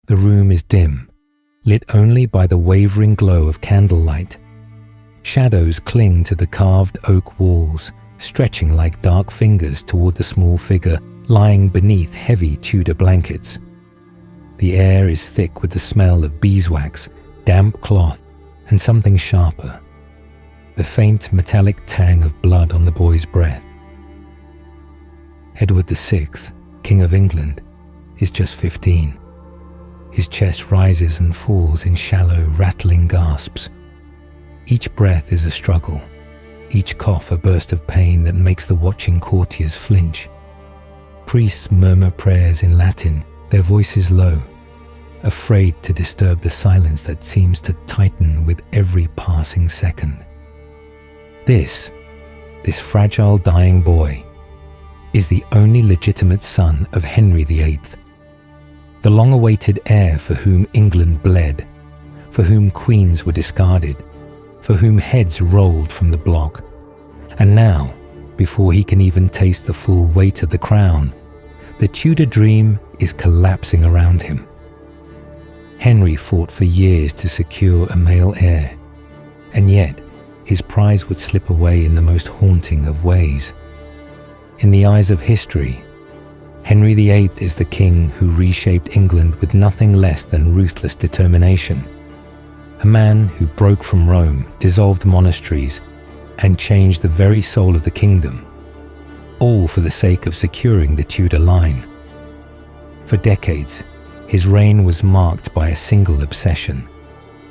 The room is dim, lit only by the wavering glow of candlelight. Shadows cling to the carved oak walls, stretching like dark fingers toward the small figure lying beneath heavy Tudor blankets. The air is thick with the smell of beeswax, damp cloth, and something sharper, the faint metallic tang of blood on the boy's breath. Edward VI, King of England, is just 15. His chest rises and falls in shallow, rattling gasps. Each breath is a struggle, each cough a burst of pain that makes the watching courtiers flinch. Priests murmur prayers in Latin, their voices low, afraid to disturb the silence that seems to tighten with every passing second. This fragile dying boy, is the only legitimate son of Henry VIII, the long-awaited heir for whom England bled, for whom queens were discarded, for whom heads rolled from the block. And now, before he can even taste the full weight of the crown, the Tudor dream is collapsing around him. Henry fought for years to secure a male heir, and yet his prize would slip away in the most haunting of ways. In the eyes of history, Henry VIII is the king who reshaped England with nothing less than ruthless determination. A man who broke from Rome, dissolved monasteries, and changed the very soul of the kingdom, all for the sake of securing the Tudor line. For decades, his reign was marked by a single obsession: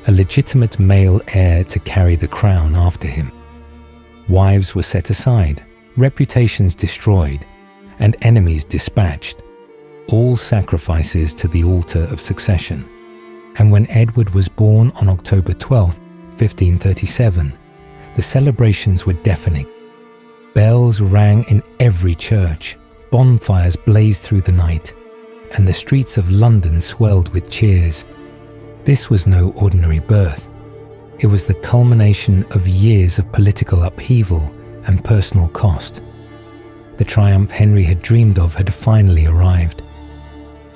a legitimate male heir to carry the crown after him. Wives were set aside, reputations destroyed, and enemies dispatched, all sacrifices to the altar of succession. And when Edward was born on October 12, 1537, the celebrations were deafening. Bells rang in every church, bonfires blazed through the night, and the streets of London swelled with cheers. This was no ordinary birth. It was the culmination of years of political upheaval and personal cost. The triumph Henry had dreamed of had finally arrived,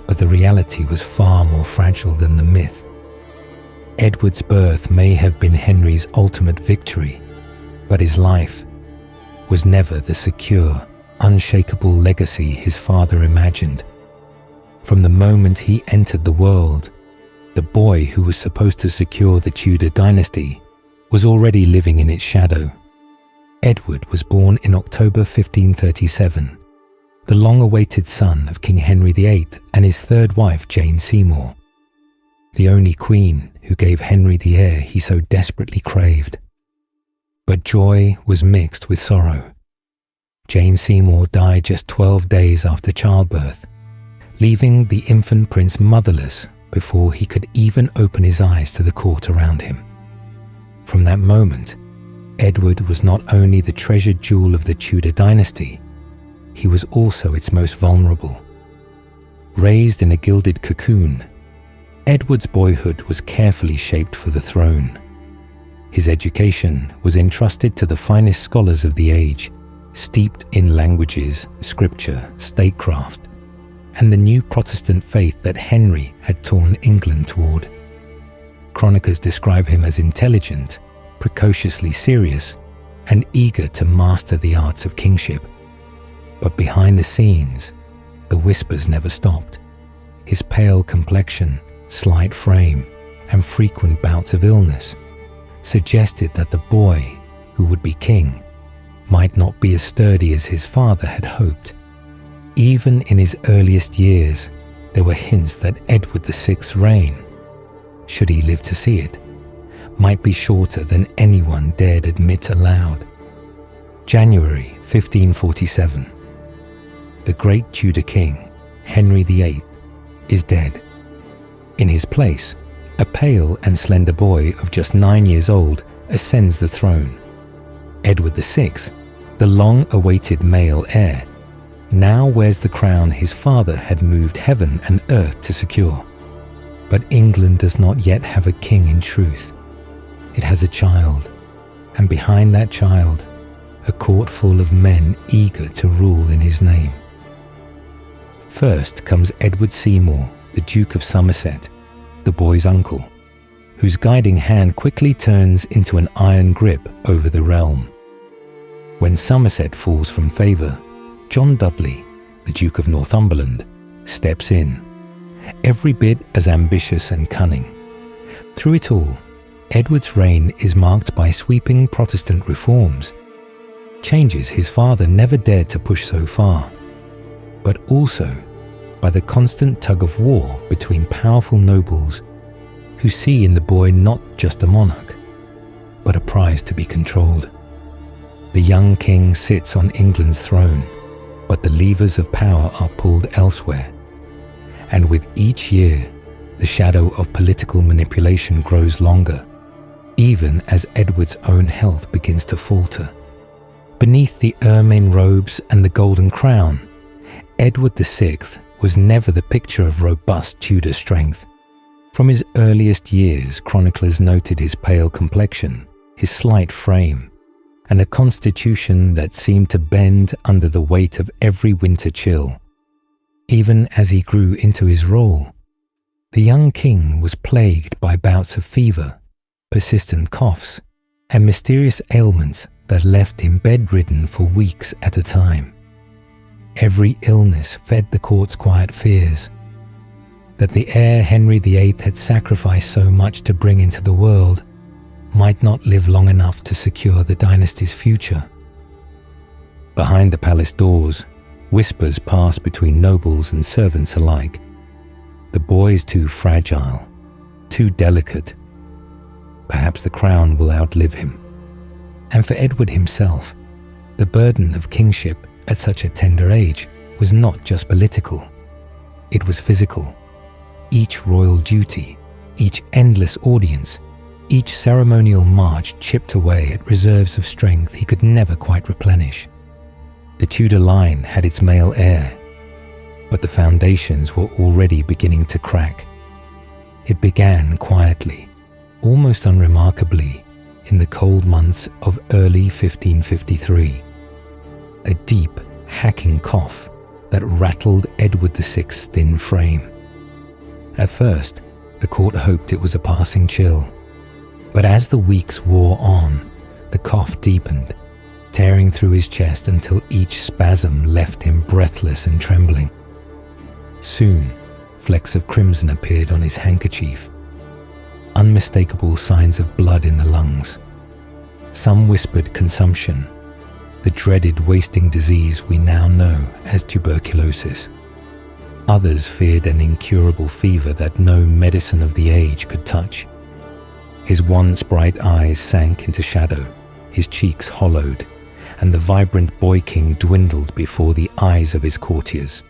but the reality was far more fragile than the myth. Edward's birth may have been Henry's ultimate victory, but his life was never the secure, unshakable legacy his father imagined. From the moment he entered the world, the boy who was supposed to secure the Tudor dynasty was already living in its shadow. Edward was born in October 1537, the long-awaited son of King Henry VIII and his third wife Jane Seymour, the only queen who gave Henry the heir he so desperately craved. But joy was mixed with sorrow. Jane Seymour died just 12 days after childbirth, leaving the infant prince motherless before he could even open his eyes to the court around him. From that moment, Edward was not only the treasured jewel of the Tudor dynasty, he was also its most vulnerable. Raised in a gilded cocoon, Edward's boyhood was carefully shaped for the throne. His education was entrusted to the finest scholars of the age, steeped in languages, scripture, statecraft, and the new Protestant faith that Henry had torn England toward. Chroniclers describe him as intelligent, precociously serious, and eager to master the arts of kingship. But behind the scenes, the whispers never stopped. His pale complexion, slight frame, and frequent bouts of illness suggested that the boy who would be king might not be as sturdy as his father had hoped. Even in his earliest years, there were hints that Edward VI's reign, should he live to see it, might be shorter than anyone dared admit aloud. January 1547. The great Tudor king, Henry VIII, is dead. In his place, a pale and slender boy of just 9 years old ascends the throne. Edward VI, the long-awaited male heir, now wears the crown his father had moved heaven and earth to secure. But England does not yet have a king in truth. It has a child, and behind that child, a court full of men eager to rule in his name. First comes Edward Seymour, the Duke of Somerset, the boy's uncle, whose guiding hand quickly turns into an iron grip over the realm. When Somerset falls from favour, John Dudley, the Duke of Northumberland, steps in, every bit as ambitious and cunning. Through it all, Edward's reign is marked by sweeping Protestant reforms, changes his father never dared to push so far, but also by the constant tug-of-war between powerful nobles who see in the boy not just a monarch, but a prize to be controlled. The young king sits on England's throne, but the levers of power are pulled elsewhere, and with each year, the shadow of political manipulation grows longer, even as Edward's own health begins to falter. Beneath the ermine robes and the golden crown, Edward VI was never the picture of robust Tudor strength. From his earliest years, chroniclers noted his pale complexion, his slight frame, and a constitution that seemed to bend under the weight of every winter chill. Even as he grew into his role, the young king was plagued by bouts of fever, persistent coughs, and mysterious ailments that left him bedridden for weeks at a time. Every illness fed the court's quiet fears that the heir Henry VIII had sacrificed so much to bring into the world might not live long enough to secure the dynasty's future. Behind the palace doors, whispers passed between nobles and servants alike. The boy is too fragile, too delicate. Perhaps the crown will outlive him. And for Edward himself, the burden of kingship at such a tender age was not just political. It was physical. Each royal duty, each endless audience, each ceremonial march chipped away at reserves of strength he could never quite replenish. The Tudor line had its male heir, but the foundations were already beginning to crack. It began quietly, almost unremarkably, in the cold months of early 1553. A deep, hacking cough that rattled Edward VI's thin frame. At first, the court hoped it was a passing chill, but as the weeks wore on, the cough deepened, tearing through his chest until each spasm left him breathless and trembling. Soon, flecks of crimson appeared on his handkerchief, unmistakable signs of blood in the lungs. Some whispered consumption, the dreaded wasting disease we now know as tuberculosis. Others feared an incurable fever that no medicine of the age could touch. His once bright eyes sank into shadow, his cheeks hollowed, and the vibrant boy king dwindled before the eyes of his courtiers.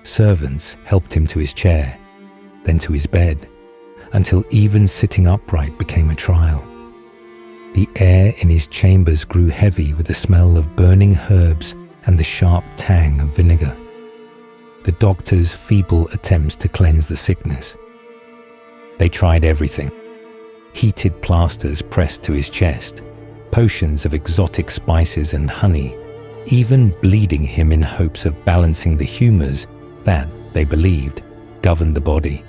Servants helped him to his chair, then to his bed, until even sitting upright became a trial. The air in his chambers grew heavy with the smell of burning herbs and the sharp tang of vinegar. The doctors' feeble attempts to cleanse the sickness. They tried everything. Heated plasters pressed to his chest, potions of exotic spices and honey, even bleeding him in hopes of balancing the humours that, they believed, governed the body.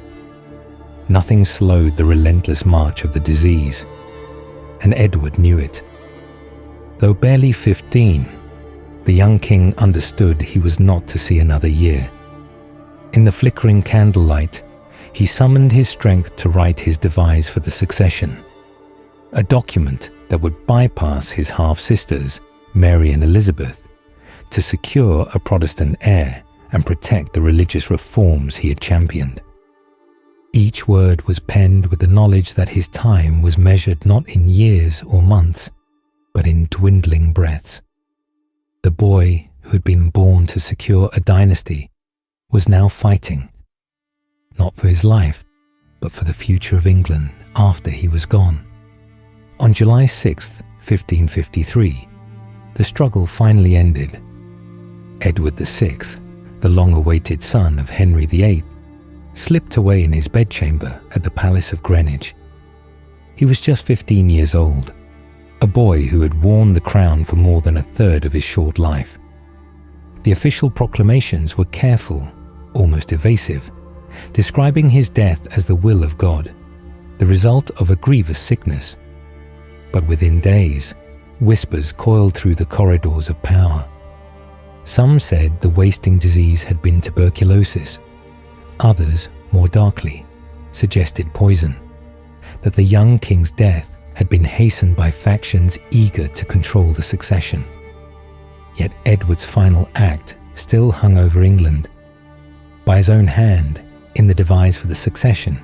Nothing slowed the relentless march of the disease, and Edward knew it. Though barely 15, the young king understood he was not to see another year. In the flickering candlelight, he summoned his strength to write his devise for the succession, a document that would bypass his half-sisters, Mary and Elizabeth, to secure a Protestant heir and protect the religious reforms he had championed. Each word was penned with the knowledge that his time was measured not in years or months, but in dwindling breaths. The boy who had been born to secure a dynasty was now fighting, not for his life, but for the future of England after he was gone. On July 6, 1553, the struggle finally ended. Edward VI, the long-awaited son of Henry VIII, slipped away in his bedchamber at the Palace of Greenwich. He was just 15 years old, a boy who had worn the crown for more than a third of his short life. The official proclamations were careful, almost evasive, describing his death as the will of God, the result of a grievous sickness. But within days, whispers coiled through the corridors of power. Some said the wasting disease had been tuberculosis. Others, more darkly, suggested poison, that the young king's death had been hastened by factions eager to control the succession. Yet Edward's final act still hung over England. By his own hand, in the devise for the succession,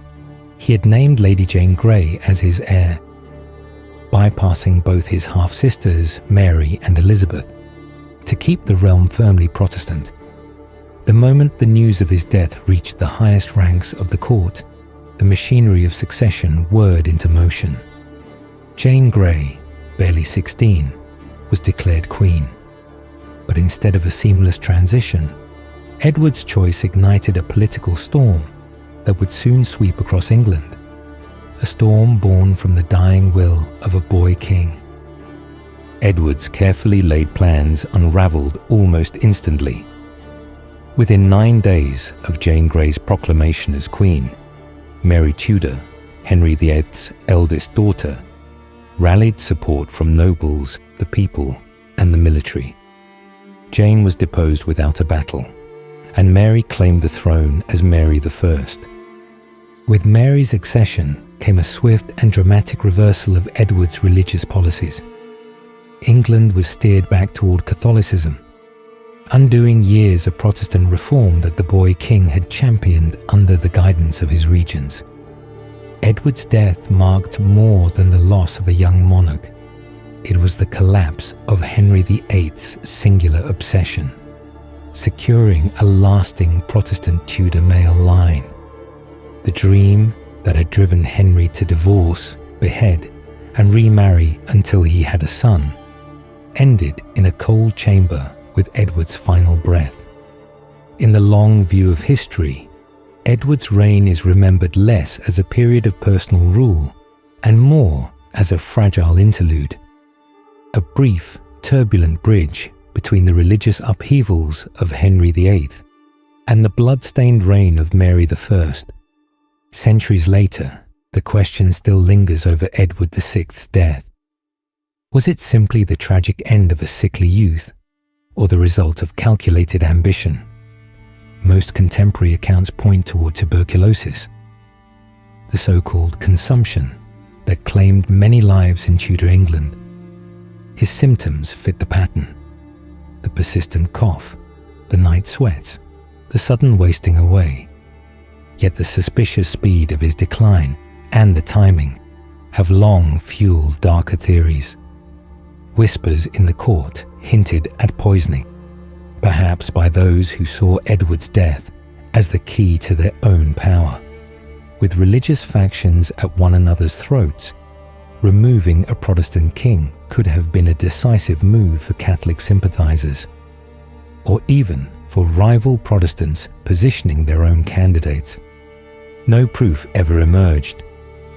he had named Lady Jane Grey as his heir, bypassing both his half-sisters, Mary and Elizabeth, to keep the realm firmly Protestant. The moment the news of his death reached the highest ranks of the court, the machinery of succession whirred into motion. Jane Grey, barely 16, was declared queen. But instead of a seamless transition, Edward's choice ignited a political storm that would soon sweep across England, a storm born from the dying will of a boy king. Edward's carefully laid plans unravelled almost instantly. Within 9 days of Jane Grey's proclamation as queen, Mary Tudor, Henry VIII's eldest daughter, rallied support from nobles, the people, and the military. Jane was deposed without a battle, and Mary claimed the throne as Mary I. With Mary's accession came a swift and dramatic reversal of Edward's religious policies. England was steered back toward Catholicism, undoing years of Protestant reform that the boy king had championed under the guidance of his regents. Edward's death marked more than the loss of a young monarch. It was the collapse of Henry VIII's singular obsession, securing a lasting Protestant Tudor male line. The dream that had driven Henry to divorce, behead, and remarry until he had a son, ended in a cold chamber with Edward's final breath. In the long view of history, Edward's reign is remembered less as a period of personal rule and more as a fragile interlude, a brief, turbulent bridge between the religious upheavals of Henry VIII and the blood-stained reign of Mary I. Centuries later, the question still lingers over Edward VI's death. Was it simply the tragic end of a sickly youth, or the result of calculated ambition? Most contemporary accounts point toward tuberculosis, the so-called consumption that claimed many lives in Tudor England. His symptoms fit the pattern: the persistent cough, the night sweats, the sudden wasting away. Yet the suspicious speed of his decline and the timing have long fueled darker theories. Whispers in the court hinted at poisoning, perhaps by those who saw Edward's death as the key to their own power. With religious factions at one another's throats, removing a Protestant king could have been a decisive move for Catholic sympathizers, or even for rival Protestants positioning their own candidates. No proof ever emerged,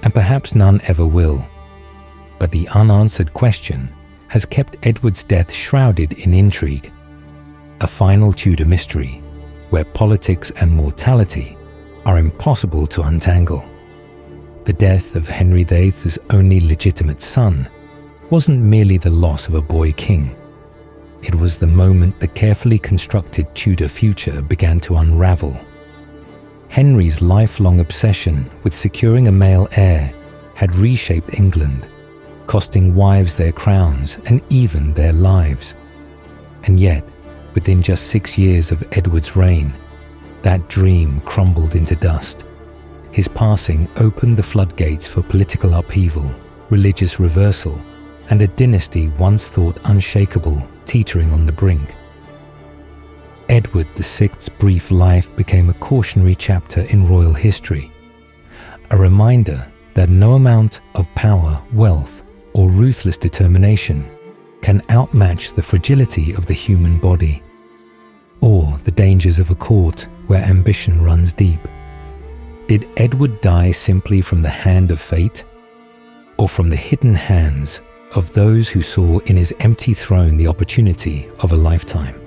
and perhaps none ever will. But the unanswered question has kept Edward's death shrouded in intrigue, a final Tudor mystery where politics and mortality are impossible to untangle. The death of Henry VIII's only legitimate son wasn't merely the loss of a boy king. It was the moment the carefully constructed Tudor future began to unravel. Henry's lifelong obsession with securing a male heir had reshaped England, costing wives their crowns and even their lives. And yet, within just 6 years of Edward's reign, that dream crumbled into dust. His passing opened the floodgates for political upheaval, religious reversal, and a dynasty once thought unshakable teetering on the brink. Edward VI's brief life became a cautionary chapter in royal history, a reminder that no amount of power, wealth, or ruthless determination can outmatch the fragility of the human body, or the dangers of a court where ambition runs deep. Did Edward die simply from the hand of fate, or from the hidden hands of those who saw in his empty throne the opportunity of a lifetime?